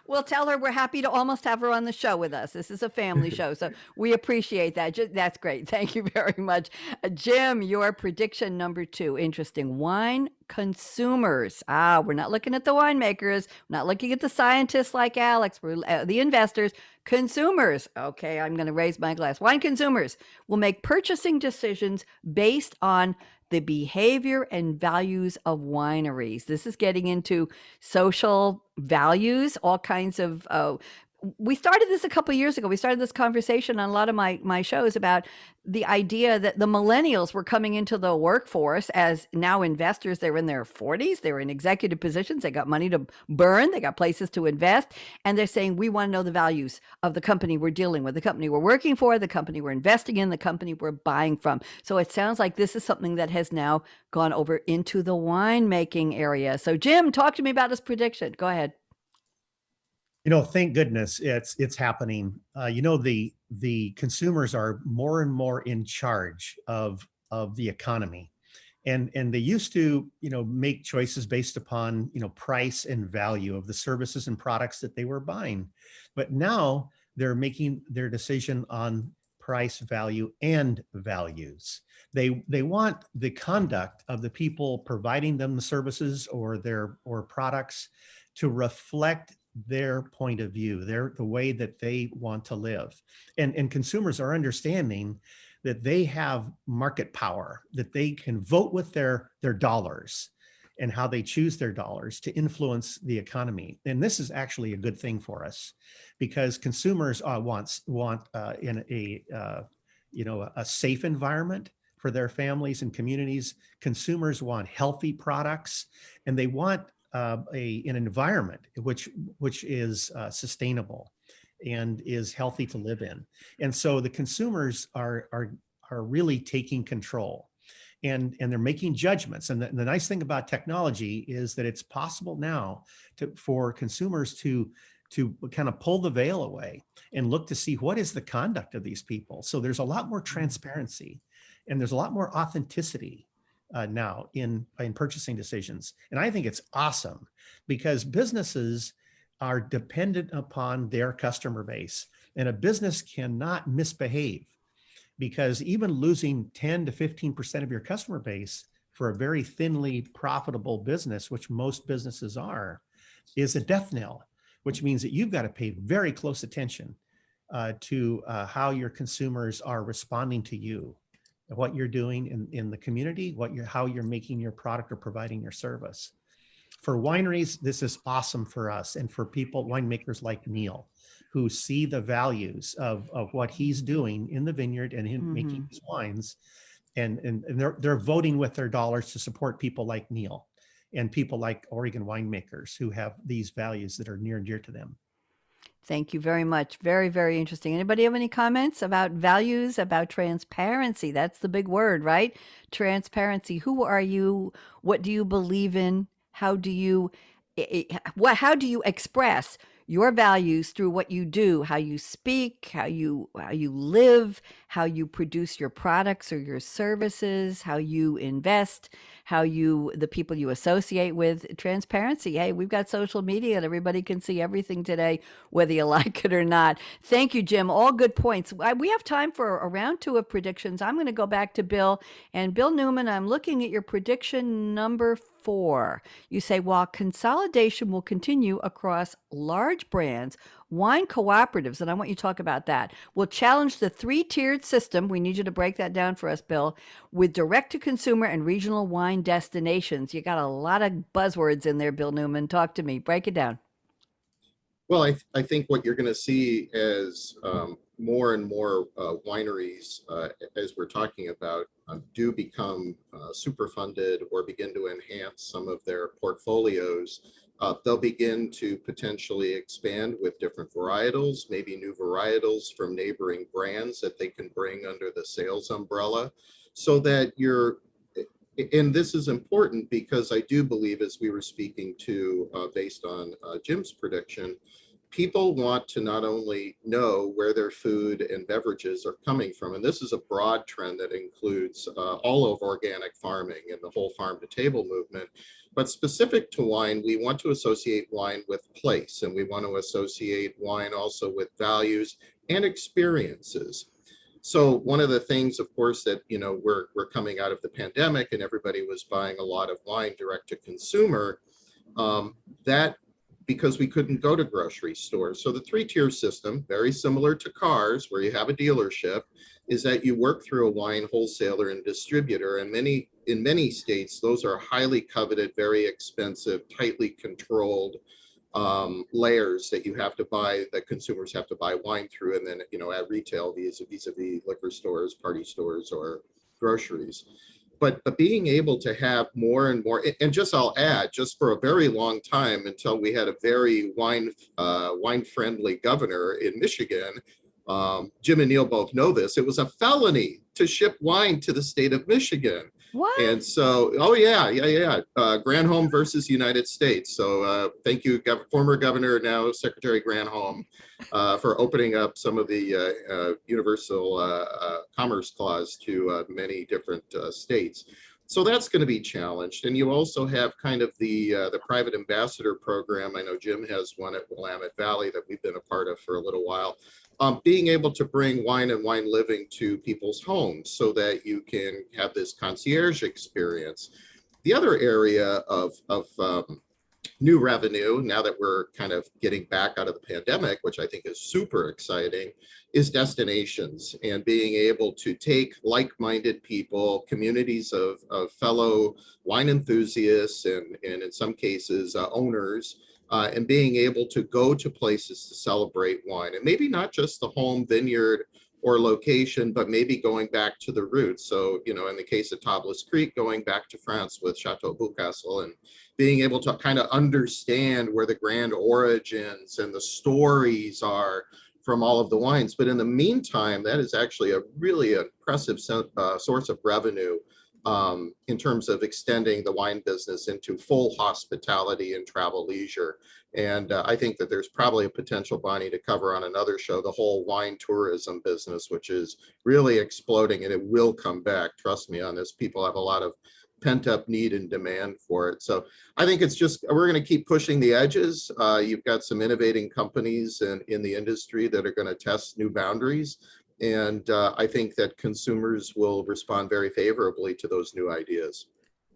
We'll tell her we're happy to almost have her on the show with us. This is a family show, so we appreciate that. That's great. Thank you very much. Jim, your prediction number 2, interesting. Wine consumers. We're not looking at the winemakers. We're not looking at the scientists like Alex. We're the investors. Consumers. Okay, I'm going to raise my glass. Wine consumers will make purchasing decisions based on the behavior and values of wineries. This is getting into social values, all kinds of we started this a couple of years ago. We started this conversation on a lot of my shows about the idea that the millennials were coming into the workforce as now investors. They're in their 40s. They're in executive positions. They got money to burn. They got places to invest. And they're saying, we want to know the values of the company we're dealing with, the company we're working for, the company we're investing in, the company we're buying from. So it sounds like this is something that has now gone over into the winemaking area. So Jim, talk to me about this prediction. Go ahead. Thank goodness it's happening. The consumers are more and more in charge of the economy, and they used to make choices based upon price and value of the services and products that they were buying, but now they're making their decision on price, value, and values. They want the conduct of the people providing them the services or products to reflect their point of view, the way that they want to live. And consumers are understanding that they have market power, that they can vote with their dollars and how they choose their dollars to influence the economy. And this is actually a good thing for us, because consumers want in a safe environment for their families and communities. Consumers want healthy products, and they want an environment which is sustainable and is healthy to live in. And so the consumers are really taking control, and they're making judgments. And the nice thing about technology is that it's possible now for consumers to kind of pull the veil away and look to see what is the conduct of these people. So there's a lot more transparency, and there's a lot more authenticity now in purchasing decisions. And I think it's awesome, because businesses are dependent upon their customer base, and a business cannot misbehave, because even losing 10 to 15% of your customer base for a very thinly profitable business, which most businesses are, is a death knell, which means that you've got to pay very close attention to how your consumers are responding to you, what you're doing in the community, how you're making your product or providing your service. For wineries, this is awesome for us, and for winemakers like Neil, who see the values of what he's doing in the vineyard and in making his wines, and they're voting with their dollars to support people like Neil and people like Oregon winemakers who have these values that are near and dear to them. Thank you very much. Very, very interesting. Anybody have any comments about values, about transparency? That's the big word, right? Transparency. Who are you? What do you believe in? How do you express your values through what you do, how you speak, how you live, how you produce your products or your services, how you invest, the people you associate with. Transparency. Hey, we've got social media and everybody can see everything today, whether you like it or not. Thank you, Jim. All good points. We have time for a round two of predictions. I'm going to go back to Bill. And Bill Newman, I'm looking at your prediction number 4. You say, while consolidation will continue across large brands, wine cooperatives, and I want you to talk about that, will challenge the 3-tiered system. We need you to break that down for us, Bill, with direct-to-consumer and regional wine destinations. You got a lot of buzzwords in there, Bill Newman. Talk to me. Break it down. Well, I think what you're going to see as more and more wineries, as we're talking about, do become super funded or begin to enhance some of their portfolios. They'll begin to potentially expand with different varietals, maybe new varietals from neighboring brands that they can bring under the sales umbrella, so that and this is important because I do believe, as we were speaking to, based on Jim's prediction, people want to not only know where their food and beverages are coming from, and this is a broad trend that includes all of organic farming and the whole farm to table movement, but specific to wine, we want to associate wine with place, and we want to associate wine also with values and experiences. So one of the things, of course, that, we're coming out of the pandemic and everybody was buying a lot of wine direct to consumer, that because we couldn't go to grocery stores. So the 3-tier system, very similar to cars where you have a dealership, is that you work through a wine wholesaler and distributor. And in many states, those are highly coveted, very expensive, tightly controlled layers that you have to buy, that consumers have to buy wine through, and then at retail vis-a-vis liquor stores, party stores, or groceries. But being able to have more and more, and I'll add, just for a very long time, until we had a very wine friendly governor in Michigan, Jim and Neil both know this, it was a felony to ship wine to the state of Michigan. What? And so, Granholm versus United States. So thank you, former governor, now Secretary Granholm, for opening up some of the universal commerce clause to many different states. So that's going to be challenged. And you also have kind of the private ambassador program. I know Jim has one at Willamette Valley that we've been a part of for a little while. Being able to bring wine and wine living to people's homes so that you can have this concierge experience. The other area of new revenue, now that we're kind of getting back out of the pandemic, which I think is super exciting, is destinations, and being able to take like-minded people, communities of fellow wine enthusiasts, and in some cases owners, and being able to go to places to celebrate wine, and maybe not just the home vineyard or location, but maybe going back to the roots. So, in the case of Tablas Creek, going back to France with Chateau Beaucastel, and being able to kind of understand where the grand origins and the stories are from all of the wines. But in the meantime, that is actually a really impressive source of revenue in terms of extending the wine business into full hospitality and travel leisure. And I think that there's probably a potential, Bonnie, to cover on another show, the whole wine tourism business, which is really exploding, and it will come back. Trust me on this. People have a lot of pent up need and demand for it. So I think it's just, we're going to keep pushing the edges. You've got some innovating companies in the industry that are going to test new boundaries. And I think that consumers will respond very favorably to those new ideas.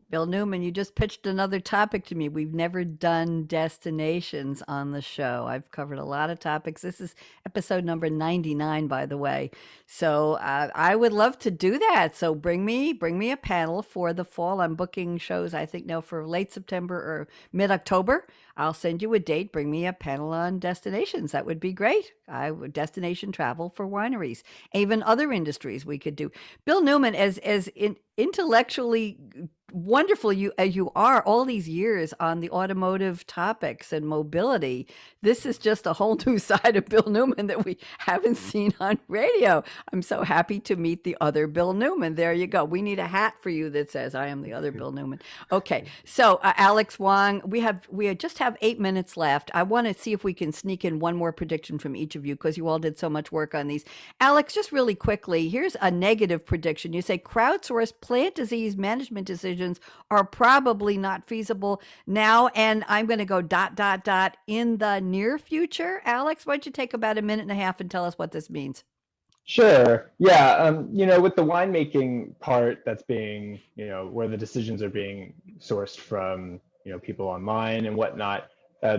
Bill Newman, you just pitched another topic to me. We've never done destinations on the show. I've covered a lot of topics. This is episode number 99, by the way. So I would love to do that. So bring me a panel for the fall. I'm booking shows, I think now for late September or mid-October. I'll send you a date. Bring me a panel on destinations. That would be great. Destination travel for wineries, even other industries we could do. Bill Newman, as intellectually wonderful you as you are all these years on the automotive topics and mobility. This is just a whole new side of Bill Newman that we haven't seen on radio. I'm so happy to meet the other Bill Newman. There you go. We need a hat for you that says I am the other Bill Newman. Okay, so Alex Wong, we just have 8 minutes left. I want to see if we can sneak in one more prediction from each of you because you all did so much work on these. Alex, just really quickly, here's a negative prediction. You say crowdsourced plant disease management decisions are probably not feasible now, and I'm going to go ... in the near future. Alex, why don't you take about a minute and a half and tell us what this means? Sure. Yeah. With the winemaking part that's being, where the decisions are being sourced from, people online and whatnot,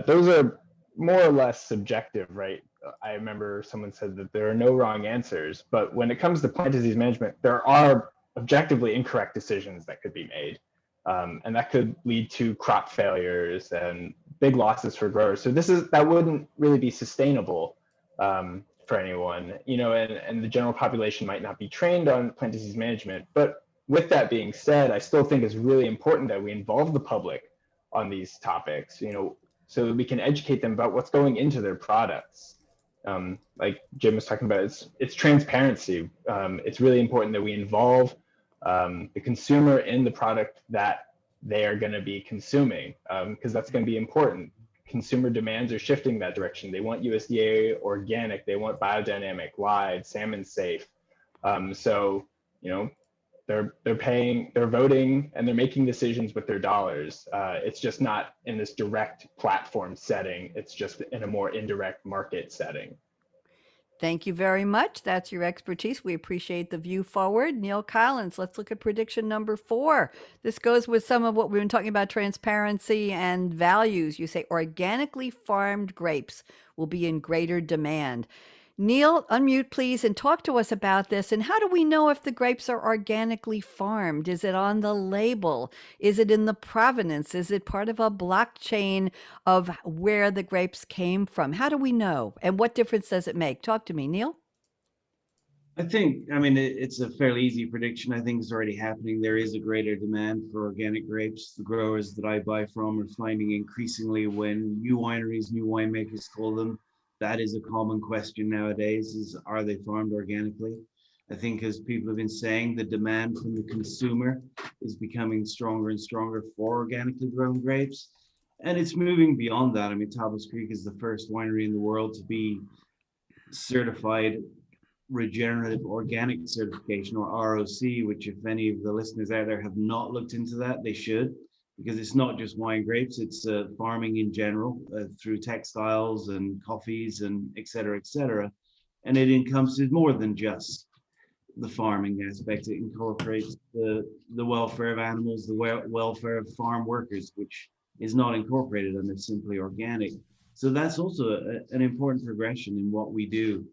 those are more or less subjective, right? I remember someone said that there are no wrong answers, but when it comes to plant disease management, there are objectively incorrect decisions that could be made. And that could lead to crop failures and big losses for growers. So that wouldn't really be sustainable for anyone, and the general population might not be trained on plant disease management. But with that being said, I still think it's really important that we involve the public on these topics, so that we can educate them about what's going into their products. Like Jim was talking about, it's transparency. It's really important that we involve the consumer in the product that they are going to be consuming, because that's going to be important. Consumer demands are shifting that direction. They want USDA organic, they want biodynamic, live, salmon safe. So, they're paying, they're voting, and they're making decisions with their dollars. It's just not in this direct platform setting. It's just in a more indirect market setting. Thank you very much. That's your expertise. We appreciate the view forward. Neil Collins, let's look at prediction number 4. This goes with some of what we've been talking about, transparency and values. You say organically farmed grapes will be in greater demand. Neil, unmute please and talk to us about this. And how do we know if the grapes are organically farmed? Is it on the label? Is it in the provenance? Is it part of a blockchain of where the grapes came from? How do we know? And what difference does it make? Talk to me, Neil. It's a fairly easy prediction. I think it's already happening. There is a greater demand for organic grapes. The growers that I buy from are finding increasingly, when new wineries, new winemakers call them, that is a common question nowadays, is are they farmed organically? I think, as people have been saying, the demand from the consumer is becoming stronger and stronger for organically grown grapes. And it's moving beyond that. Tablas Creek is the first winery in the world to be certified regenerative organic certification, or ROC, which if any of the listeners out there have not looked into that, they should, because it's not just wine grapes, it's farming in general, through textiles and coffees and et cetera, and it encompasses more than just the farming aspect. It incorporates the welfare of animals, the welfare of farm workers, which is not incorporated under simply organic. So that's also an important progression in what we do.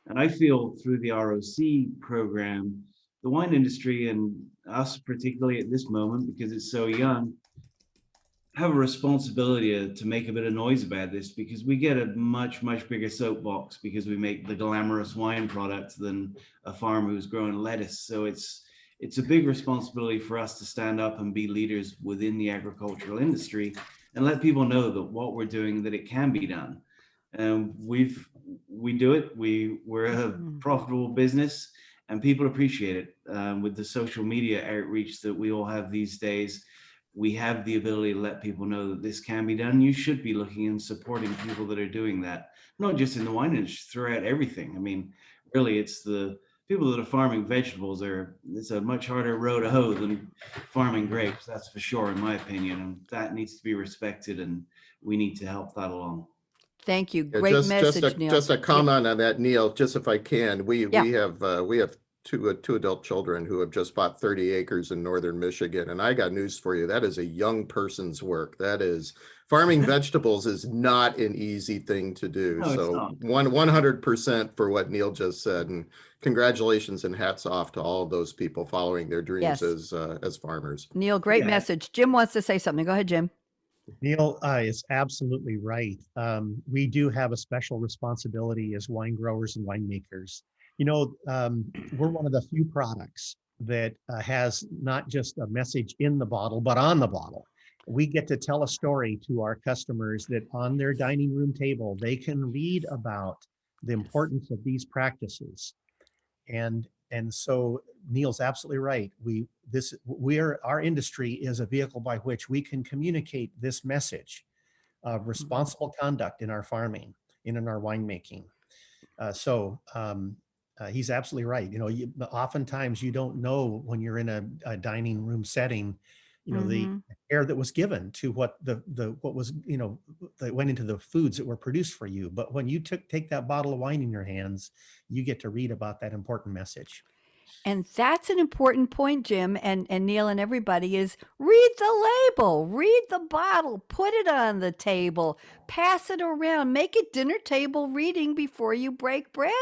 And I feel through the ROC program, the wine industry, and us particularly at this moment, because it's so young, have a responsibility to make a bit of noise about this, because we get a much bigger soapbox because we make the glamorous wine product than a farmer who's growing lettuce. So it's a big responsibility for us to stand up and be leaders within the agricultural industry and let people know that what we're doing, that it can be done. We do it. We're a profitable business, and people appreciate it. With the social media outreach that we all have these days, we have the ability to let people know that this can be done. You should be looking and supporting people that are doing that, not just in the wine industry, throughout everything. Really, it's the people that are farming vegetables it's a much harder row to hoe than farming grapes, that's for sure, in my opinion. And that needs to be respected, and we need to help that along. Thank you. Great message, Neil. Just a comment on that, Neil, just if I can. We have two adult children who have just bought 30 acres in northern Michigan, and I got news for you. That is a young person's work. That is, farming vegetables is not an easy thing to do. No, so 100% for what Neil just said, and congratulations and hats off to all of those people following their dreams as farmers. Neil, great message. Jim wants to say something. Go ahead, Jim. Neil is absolutely right. We do have a special responsibility as wine growers and winemakers. We're one of the few products that has not just a message in the bottle, but on the bottle. We get to tell a story to our customers that on their dining room table, they can read about the importance of these practices. And so Neil's absolutely right. Our industry is a vehicle by which we can communicate this message of responsible conduct in our farming and in our winemaking. He's absolutely right. Oftentimes you don't know when you're in a dining room setting, the care that was given to what was, that went into the foods that were produced for you. But when you take that bottle of wine in your hands, you get to read about that important message. And that's an important point, Jim and Neil and everybody, is read the label, read the bottle, put it on the table, pass it around, make it dinner table reading before you break bread,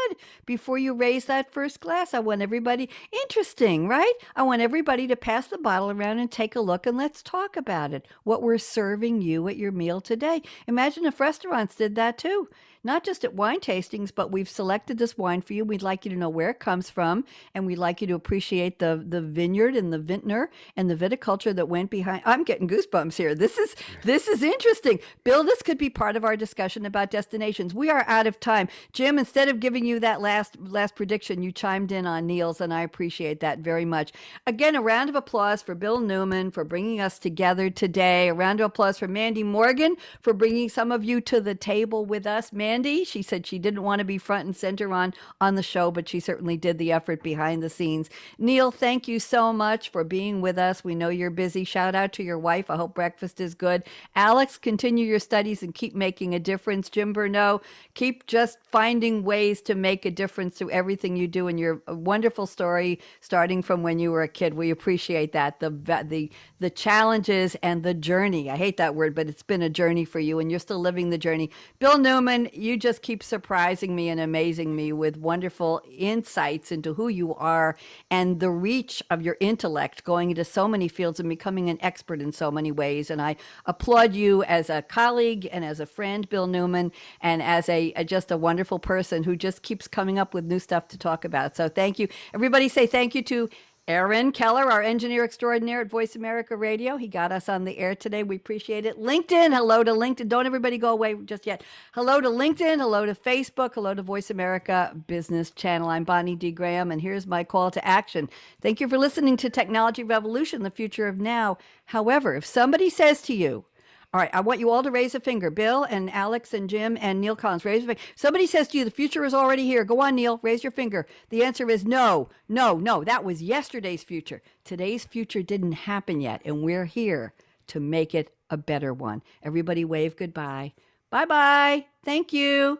before you raise that first glass. I want everybody, interesting, right? I want everybody to pass the bottle around and take a look, and let's talk about it, what we're serving you at your meal today. Imagine if restaurants did that too. Not just at wine tastings, but we've selected this wine for you. We'd like you to know where it comes from, and we'd like you to appreciate the vineyard and the vintner and the viticulture that went behind. I'm getting goosebumps here. This is interesting. Bill, this could be part of our discussion about destinations. We are out of time. Jim, instead of giving you that last prediction, you chimed in on Neil's, and I appreciate that very much. Again, a round of applause for Bill Newman for bringing us together today. A round of applause for Mandy Morgan for bringing some of you to the table with us. Mandy, she said she didn't want to be front and center on the show, but she certainly did the effort behind the scenes. Neil, thank you so much for being with us. We know you're busy. Shout out to your wife. I hope breakfast is good. Alex, continue your studies and keep making a difference. Jim Bernau, keep just finding ways to make a difference through everything you do, and your wonderful story starting from when you were a kid. We appreciate that. The challenges and the journey. I hate that word, but it's been a journey for you, and you're still living the journey. Bill Newman, you just keep surprising me and amazing me with wonderful insights into who you are and the reach of your intellect, going into so many fields and becoming an expert in so many ways. And I applaud you as a colleague and as a friend, Bill Newman, and as just a wonderful person who just keeps coming up with new stuff to talk about. So thank you. Everybody say thank you to Aaron Keller, our engineer extraordinaire at Voice America Radio. He got us on the air today. We appreciate it. LinkedIn, hello to LinkedIn. Don't everybody go away just yet. Hello to LinkedIn, hello to Facebook, hello to Voice America Business Channel. I'm Bonnie D. Graham, and here's my call to action. Thank you for listening to Technology Revolution, the future of now. However, if somebody says to you, all right, I want you all to raise a finger. Bill and Alex and Jim and Neil Collins, raise a finger. Somebody says to you, the future is already here. Go on, Neil, raise your finger. The answer is no. That was yesterday's future. Today's future didn't happen yet, and we're here to make it a better one. Everybody wave goodbye. Bye-bye. Thank you.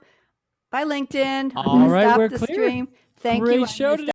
Bye, LinkedIn. All right, Stop we're the clear. stream. Thank Great you. show today.